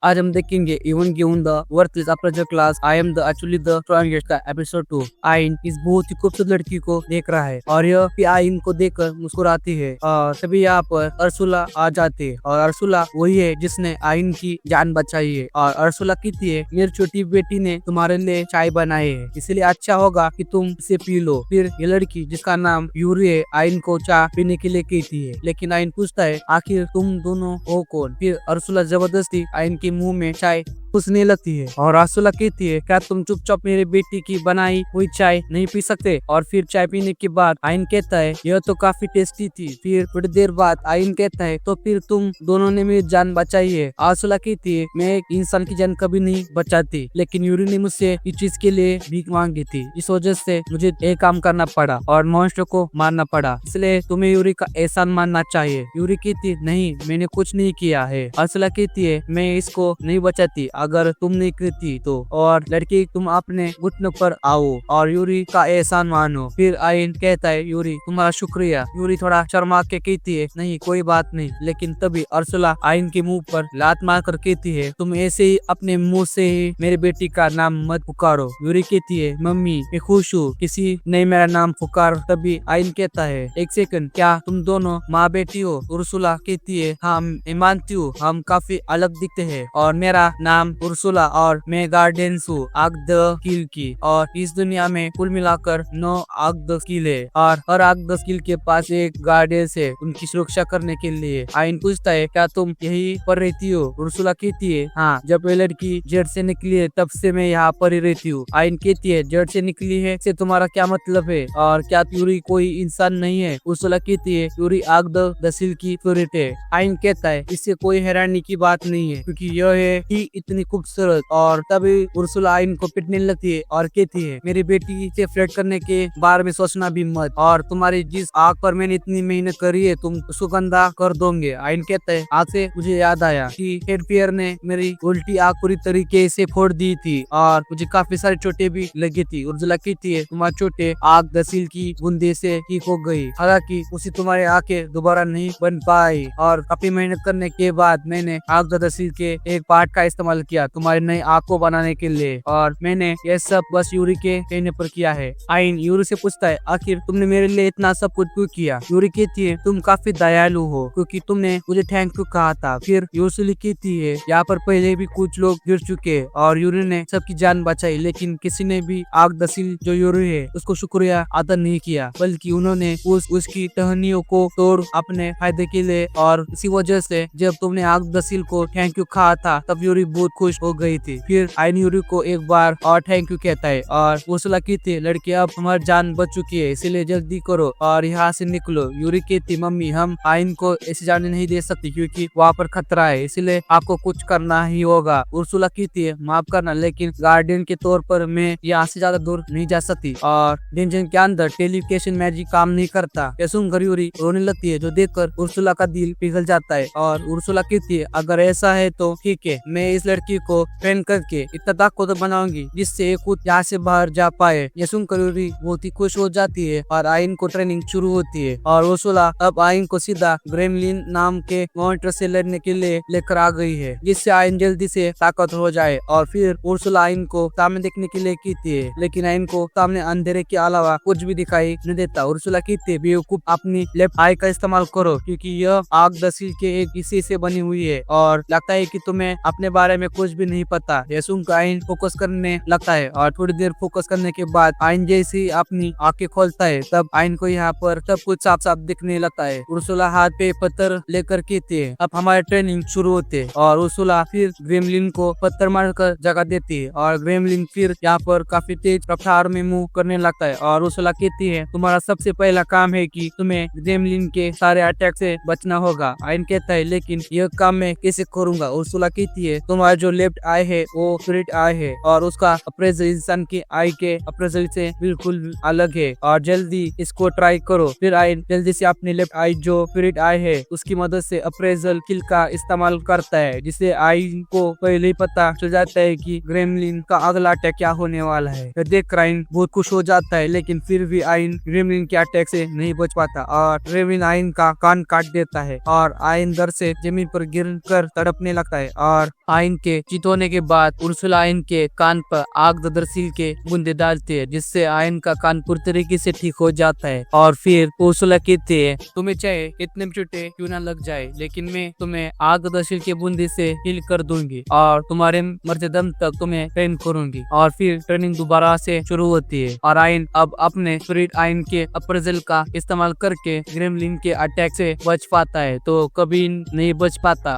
आज हम देखेंगे even given the worthless appraisal class I am the actually the strongest का एपिसोड 2। आइन इस बहुत ही खूबसूरत लड़की को देख रहा है और यह भी आइन को देखकर मुस्कुराती है और तभी यहाँ पर अर्सुला आ जाती है और अर्सुला वही है जिसने आइन की जान बचाई है। और अर्सुला कहती है मेरी छोटी बेटी ने तुम्हारे लिए चाय बनाई है, इसलिए अच्छा होगा कि तुम इसे पी लो। फिर ये लड़की जिसका नाम यूरी है आइन को चाय पीने के लिए कहती है, लेकिन आइन पूछता है आखिर तुम दोनों हो कौन। फिर अर्सुला जबरदस्ती आइन के मुंह में चाय घुसने लगती है और अर्सुला कहती है क्या तुम चुपचाप मेरी बेटी की बनाई हुई चाय नहीं पी सकते। और फिर चाय पीने के बाद आइन कहता है यह तो काफी टेस्टी थी। फिर थोड़ी देर बाद आइन कहता है तो फिर तुम दोनों ने मेरी जान बचाई है। अर्सुला कहती है मैं एक इंसान की जान कभी नहीं बचाती, लेकिन यूरी ने मुझसे इस चीज के लिए भीख मांगी थी, इस वजह से मुझे एक काम करना पड़ा और मॉन्स्टर को मारना पड़ा, इसलिए तुम्हें यूरी का एहसान मानना चाहिए। यूरी कहती नहीं मैंने कुछ नहीं किया है। अर्सुला कहती है मैं इसको नहीं बचाती अगर तुम नहीं करती तो। और लड़की तुम अपने घुटनों पर आओ और यूरी का एहसान मानो। फिर आइन कहता है यूरी तुम्हारा शुक्रिया। यूरी थोड़ा शर्मा के कहती है नहीं कोई बात नहीं, लेकिन तभी अर्सुला आइन के मुंह पर लात मार कर कहती है तुम ऐसे ही अपने मुंह से ही मेरी बेटी का नाम मत पुकारो। यूरी कहती है मम्मी मैं खुश हूँ किसी ने मेरा नाम पुकार। तभी आइन कहता है एक सेकंड क्या तुम दोनों माँ बेटी हो। उर्सुला कहती है हाँ मैं मानती हूँ हम काफी अलग दिखते हैं और मेरा नाम उर्सुला और मैं गार्डियंस हूँ आग द किल की, और इस दुनिया में कुल मिलाकर 9 आग द किल है और हर आग द किल के पास एक गार्डियंस है उनकी सुरक्षा करने के लिए। आइन पूछता है क्या तुम यही पर रहती हो। उर्सुला कहती है हाँ जब ये लड़की जेड से निकली है तब से मैं यहाँ पर ही रहती हूँ। आइन कहती है जेड से निकली है से तुम्हारा क्या मतलब है और क्या यूरी कोई इंसान नहीं है। उर्सुला कहती है यूरी आग द सिल की फेवरेट है। आइन कहता है इससे कोई हैरानी की बात नहीं है क्योंकि यह है कि इतनी खूबसूरत। और तभी उर्सुला आइन को पिटने लगती है और कहती है मेरी बेटी से फ्लर्ट करने के बारे में सोचना भी मत, और तुम्हारी जिस आग पर मैंने इतनी मेहनत करी है तुम उसको गंदा कर दोगे। आइन कहता है आज से मुझे याद आया कि हेडफियर ने मेरी उल्टी आग पूरी तरीके से फोड़ दी थी और मुझे काफी सारी चोटें भी लगी थी। उर्सुला कहती है तुम्हारी चोटें आग दसील की बूंदे से ठीक हो गई, हालांकि उसी तुम्हारी आंखें दोबारा नहीं बन पाई और काफी मेहनत करने के बाद मैंने आग दसील के एक पार्ट का इस्तेमाल किया तुम्हारी नई आग को बनाने के लिए, और मैंने यह सब बस यूरी के कहने पर किया है। आइन यूरी से पूछता है आखिर तुमने मेरे लिए इतना सब कुछ क्यों किया। यूरी कहती है तुम काफी दयालु हो क्योंकि तुमने मुझे थैंक यू कहा था। फिर यूरी कहती है यहाँ पर पहले भी कुछ लोग गिर चुके और यूरी ने सबकी जान बचाई, लेकिन किसी ने भी आग दसील जो यूरी है उसको शुक्रिया अदा नहीं किया, बल्कि उन्होंने उसकी टहनियों को तोड़ अपने फायदे के लिए। और इसी वजह से जब तुमने आग दसील को थैंक यू कहा था तब यूरी बहुत खुश हो गई थी। फिर आइन यूरी को एक बार और थैंक यू कहता है और उर्सुला कहती है लड़की अब तुम्हारी जान बच चुकी है इसलिए जल्दी करो और यहाँ से निकलो। यूरी कहती मम्मी हम आइन को ऐसे जाने नहीं दे सकती क्योंकि वहाँ पर खतरा है, इसलिए आपको कुछ करना ही होगा। उर्सुला कहती है माफ करना, लेकिन गार्डियन के तौर पर मैं यहाँ से ज्यादा दूर नहीं जा सकती और डेंजन के अंदर टेलीविजन मैजिक काम नहीं करता। यह सुनकर यूरी रोने लगती है जो देखकर उर्सुला का दिल पिघल जाता है और उर्सुला कहती है अगर ऐसा है तो ठीक है, मैं इस लड़की को ट्रेन करके इतना ताकतवर बनाऊंगी जिससे ये खुद यहाँ से बाहर जा पाए। ये सुनकर यूरी बहुत ही खुश हो जाती है और आइन को ट्रेनिंग शुरू होती है और उर्सुला अब आइन को सीधा ग्रेमलिन नाम के मॉन्स्टर से लड़ने के लिए लेकर आ गई है जिससे आइन जल्दी से ताकतवर हो जाए। और फिर उर्सुला आइन को सामने देखने के लिए कहती है, लेकिन आइन को सामने अंधेरे के अलावा कुछ भी दिखाई नहीं देता। उर्सुला कहती है बेवकूफ अपनी लेफ्ट आई का इस्तेमाल करो क्योंकि यह आग दसील के एक हिस्से से बनी हुई है और लगता है कि तुम्हें अपने बारे में कुछ भी नहीं पता। यह सुनकर आइन फोकस करने लगता है और थोड़ी देर फोकस करने के बाद आइन जैसे ही अपनी आंखें खोलता है तब आइन को यहाँ पर सब कुछ साफ साफ दिखने लगता है। उर्सुला हाथ पे पत्थर लेकर कहती है अब हमारी ट्रेनिंग शुरू होती है और उर्सुला फिर ग्रेमलिन को पत्थर मारकर जगह देती है और ग्रेमलिन फिर यहाँ पर काफी तेज रफ्तार में मूव करने लगता है और उर्सुला कहती है तुम्हारा सबसे पहला काम है कि तुम्हें ग्रेमलिन के सारे अटैक से बचना होगा। आइन कहता है लेकिन यह काम मैं कैसे करूंगा। उर्सुला कहती है तुम्हारा जो लेफ्ट आई है वो स्पिरिट आई है और उसका अप्रेजल इंसान की आई के अप्रेजल से बिल्कुल अलग है और जल्दी इसको ट्राई करो। फिर आइन जल्दी से अपनी लेफ्ट आई जो स्पिरिट आई है उसकी मदद से अप्रेजल किल का इस्तेमाल करता है, जिससे आइन को पहले ही पता चल जाता है कि ग्रेमलिन का अगला अटैक क्या होने वाला है। यह देख आइन बहुत खुश हो जाता है, लेकिन फिर भी आइन ग्रेमलिन के अटैक से नहीं बच पाता और ग्रेमलिन आइन का कान काट देता है और आइन दर से जमीन पर गिर कर तड़पने लगता है और आइन के के चित होने के बाद उर्सुला आयन के कान पर आग ददरसील के बूंदे डालती है, जिससे आयन का कान पूरी तरीके से ठीक हो जाता है। और फिर उर्सुला कहती है, तुम्हें चाहे इतने चोटे क्यों ना लग जाए, लेकिन मैं तुम्हें आग ददरसील के बूंदे से हील कर दूंगी और तुम्हारे मरते दम तक तुम्हें ट्रेन करूंगी। और फिर ट्रेनिंग दोबारा से शुरू होती है और आयन अब अपने स्पिरिट आयन के अप्रेजल का इस्तेमाल करके ग्रेमलिन के अटैक से बच पाता है, तो कभी नहीं बच पाता।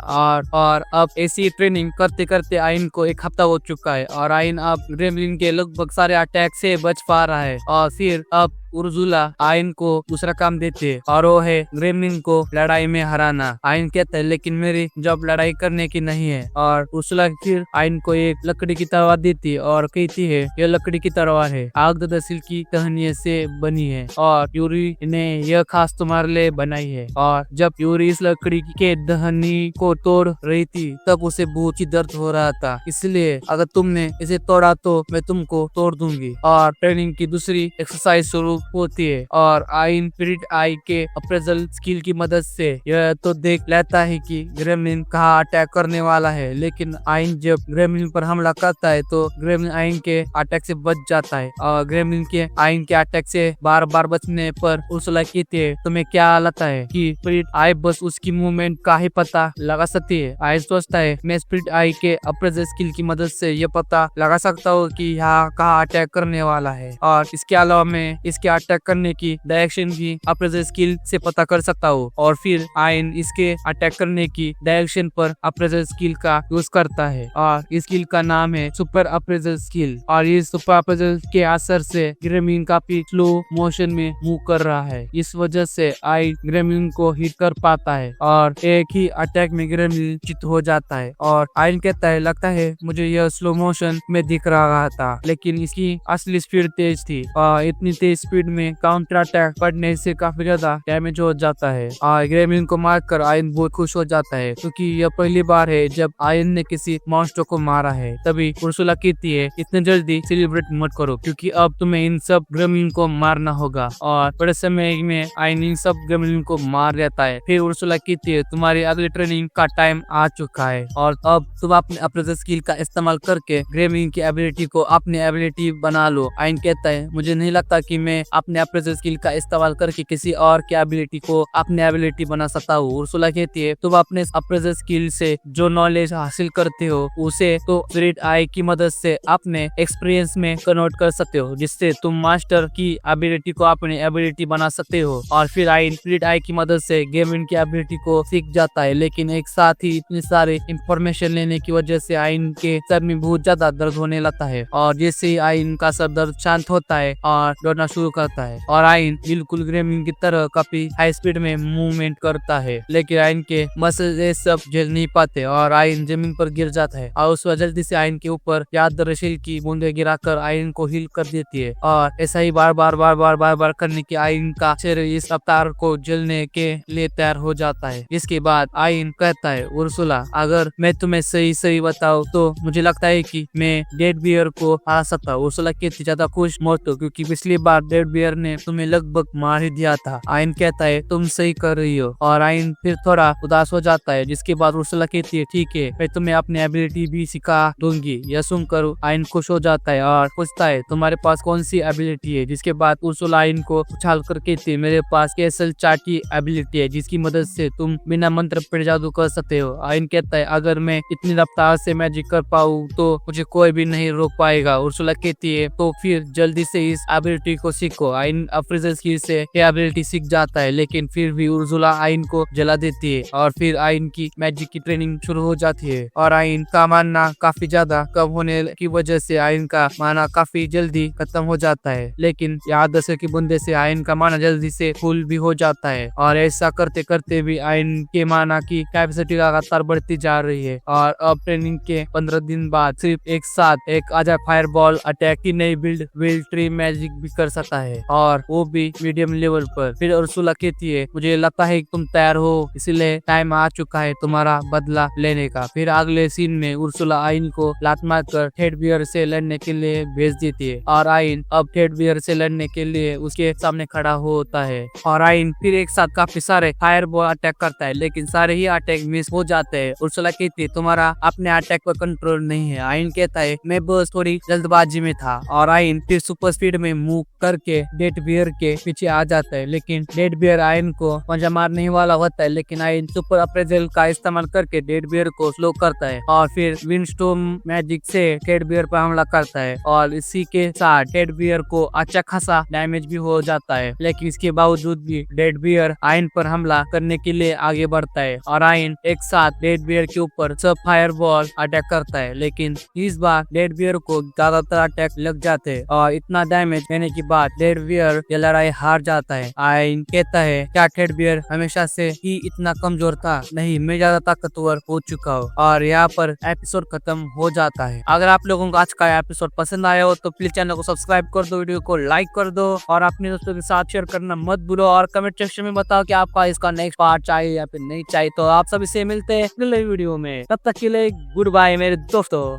और अब ऐसी ट्रेनिंग करते करते आयन को 1 हफ्ता हो चुका है और आयन अब ग्रेमलिन के लगभग सारे अटैक से बच पा रहा है। और फिर अब उर्सुला आयन को दूसरा काम देते है और वो है ग्रेमलिन को लड़ाई में हराना। आयन कहता है, लेकिन मेरी जॉब लड़ाई करने की नहीं है। और उर्सुला फिर आयन को एक लकड़ी की तलवार देती है और कहती है, यह लकड़ी की तलवार है, आग ददरसील की टहनियों से बनी है और यूरी ने यह खास तुम्हारे लिए बनाई है। और जब यूरी इस लकड़ी के दहनी को तोड़ रही थी तब उसे बहुत ही दर्द हो रहा था, इसलिए अगर तुमने इसे तोड़ा तो मैं तुमको तोड़ दूंगी। और ट्रेनिंग की दूसरी एक्सरसाइज शुरू होती है और आयन स्पिरिट आई के अप्रेजल स्किल की मदद से यह तो देख लेता है कि ग्रेमलिन कहाँ अटैक करने वाला है, लेकिन आयन जब ग्रेमलिन पर हमला करता है तो ग्रेमलिन आयन के अटैक से बच जाता है। और ग्रेमलिन के आयन के अटैक से बार बार बचने पर उर्सुला कहती है, तुम्हें क्या लगता है कि स्पिरिट आई बस उसकी मूवमेंट का ही पता लगा सकती है? आयन सोचता है, मैं स्पिरिट आई के अप्रेजल स्किल की मदद से यह पता लगा सकता हूँ कि यहाँ कहाँ अटैक करने वाला है, और इसके अलावा मैं इसके अटैक करने की डायरेक्शन भी अप्रेजल स्किल से पता कर सकता हूँ। और फिर आयन इसके अटैक करने की डायरेक्शन पर अप्रेजल स्किल का यूज करता है और इस स्किल का नाम है सुपर अप्रेजल स्किल। और इस सुपर अप्रेजल के असर से ग्रेमलिन काफी स्लो मोशन में मूव कर रहा है, इस वजह से आयन ग्रेमलिन को हिट कर पाता है और एक ही अटैक में ग्रेमलिन चित हो जाता है। और आयन कहता है, लगता है मुझे यह स्लो मोशन में दिख रहा था, लेकिन इसकी असली स्पीड तेज थी और इतनी तेज स्पीड में काउंटर अटैक पड़ने से काफी ज्यादा डैमेज हो जाता है। और ग्रेमलिन को मारकर आयन बहुत खुश हो जाता है, क्योंकि यह पहली बार है जब आयन ने किसी मॉन्स्टर को मारा है। तभी उर्सुला कहती है, इतने जल्दी सेलिब्रेट मत करो, क्योंकि अब तुम्हें इन सब ग्रेमलिन को मारना होगा। और बड़े समय में आयन इन सब ग्रेमलिन को मार देता है। फिर उर्सुला कहती है, तुम्हारी अगली ट्रेनिंग का टाइम आ चुका है और अब तुम अपने अप्रेजल स्किल का इस्तेमाल करके ग्रेमलिन की एबिलिटी को अपनी एबिलिटी बना लो। आयन कहता है, मुझे नहीं लगता कि मैं अपने अप्रेजल स्किल का इस्तेमाल करके किसी और की एबिलिटी को अपने एबिलिटी बना सकता हूँ। उर्सुला कहती है, तुम अपने अप्रेजल स्किल से जो नॉलेज हासिल करते हो उसे तो स्पिरिट आई की मदद से अपने एक्सपीरियंस में कन्वर्ट कर सकते हो, जिससे तुम मास्टर की एबिलिटी को अपनी एबिलिटी बना सकते हो। और फिर आयन स्पिरिट आई की मदद से ग्रेमलिन की एबिलिटी को सीख जाता है, लेकिन एक साथ ही इतनी सारी इंफॉर्मेशन लेने की वजह से आयन के सर में बहुत ज्यादा दर्द होने लगता है। और जैसे ही आयन का सर दर्द शांत होता है और दौड़ना शुरू करता है और आयन बिल्कुल ग्रेमलिन की तरह काफी हाई स्पीड में मूवमेंट करता है, लेकिन आयन के मसल ये सब झेल नहीं पाते और आयन जमीन पर गिर जाता है। और उस वजह जल्दी से आयन के ऊपर याद दरअसल की बूंदे गिराकर आयन को हील कर देती है। और ऐसा ही बार बार करने की आयन का शरीर इस अवतार को झेलने के लिए तैयार हो जाता है। इसके बाद आयन कहता है, उर्सुला, अगर मैं तुम्हें सही बताऊं तो मुझे लगता है कि मैं डेड बियर को हरा सकता हूँ। उर्सुला कहती, ज्यादा खुश मत हो, क्योंकि पिछली बार डेड बियर ने तुम्हें लगभग मार ही दिया था। आयन कहता है, तुम सही कर रही हो। और आयन फिर थोड़ा उदास हो जाता है, जिसके बाद उर्सुला कहती है, ठीक है, मैं तुम्हें अपनी एबिलिटी भी सिखा दूंगी। यह सुनकर आयन खुश हो जाता है और पूछता है, तुम्हारे पास कौन सी एबिलिटी है? जिसके बाद उर्सुला आयन को उछाल कर कहती है, मेरे पास कैसल चाटी एबिलिटी है, जिसकी मदद से तुम बिना मंत्र पढ़े जादू कर सकते हो। आयन कहता है, अगर मैं इतनी रफ्तार से मैजिक कर पाऊँ तो मुझे कोई भी नहीं रोक पाएगा। उर्सुला कहती है, तो फिर जल्दी से इस एबिलिटी को सीखो। आयन अप्रेजल स्किल से यह एबिलिटी सीख जाता है, लेकिन फिर भी उर्सुला आयन को जला देती है और फिर आयन की मैजिक की ट्रेनिंग शुरू हो जाती है। और आयन का मानना काफी ज्यादा कम होने की वजह से आयन का माना काफी जल्दी खत्म हो जाता है, लेकिन याद दशे की बूंदे से आयन का माना जल्दी से फुल भी हो जाता है। और ऐसा करते करते भी आयन के माना की कैपेसिटी लगातार बढ़ती जा रही है। और अब ट्रेनिंग के 15 दिन बाद सिर्फ एक साथ एक आजा फायरबॉल अटैक की नई बिल्ड विल ट्री मैजिक भी कर सकता है। है और वो भी मीडियम लेवल पर। फिर उर्सुला कहती है मुझे लगता है कि तुम तैयार हो, इसलिए टाइम आ चुका है तुम्हारा बदला लेने का। फिर अगले सीन में उर्सुला आइन को लात मारकर टेड बियर से लड़ने के लिए भेज देती है और आइन अब टेड बियर से लड़ने के लिए उसके सामने खड़ा होता है और आइन फिर एक साथ काफी सारे फायरबॉल अटैक करता है, लेकिन सारे ही अटैक मिस हो जाते हैं। उर्सुला कहती है तुम्हारा अपने अटैक पर कंट्रोल नहीं है। आइन कहता है मैं बस थोड़ी जल्दबाजी में था और आइन फिर सुपर स्पीड में मूव करके डेड बियर के पीछे आ जाता है, लेकिन डेड बियर आइन को पंजा मारने वाला होता है, लेकिन आइन सुपर अप्रेजल का इस्तेमाल करके डेड बियर को स्लो करता है और फिर विंडस्टॉर्म मैजिक से डेड बियर पर हमला करता है और इसी के साथ डेड बियर को अच्छा खासा डैमेज भी हो जाता है। लेकिन इसके बावजूद भी डेड बियर आइन पर हमला करने के लिए आगे बढ़ता है और आइन एक साथ डेड बियर के ऊपर सब फायरबॉल अटैक करता है, लेकिन इस बार डेड बियर को ज्यादातर अटैक लग जाते हैं और इतना डैमेज देने के बाद डेड बियर ये लड़ाई हार जाता है। आइन कहता है क्या डेड बियर हमेशा से ही इतना कमजोर था? नहीं, मैं ज्यादा ताकतवर हो चुका हूँ। और यहाँ पर एपिसोड खत्म हो जाता है। अगर आप लोगों को आज का एपिसोड पसंद आया हो तो प्लीज चैनल को सब्सक्राइब कर दो, वीडियो को लाइक कर दो और अपने दोस्तों के साथ शेयर करना मत भूलो और कमेंट सेक्शन में बताओ कि आपका इसका नेक्स्ट पार्ट चाहिए या फिर नहीं चाहिए। तो आप सभी से मिलते हैं अगले वीडियो में, तब तक के लिए गुड बाय मेरे दोस्तों।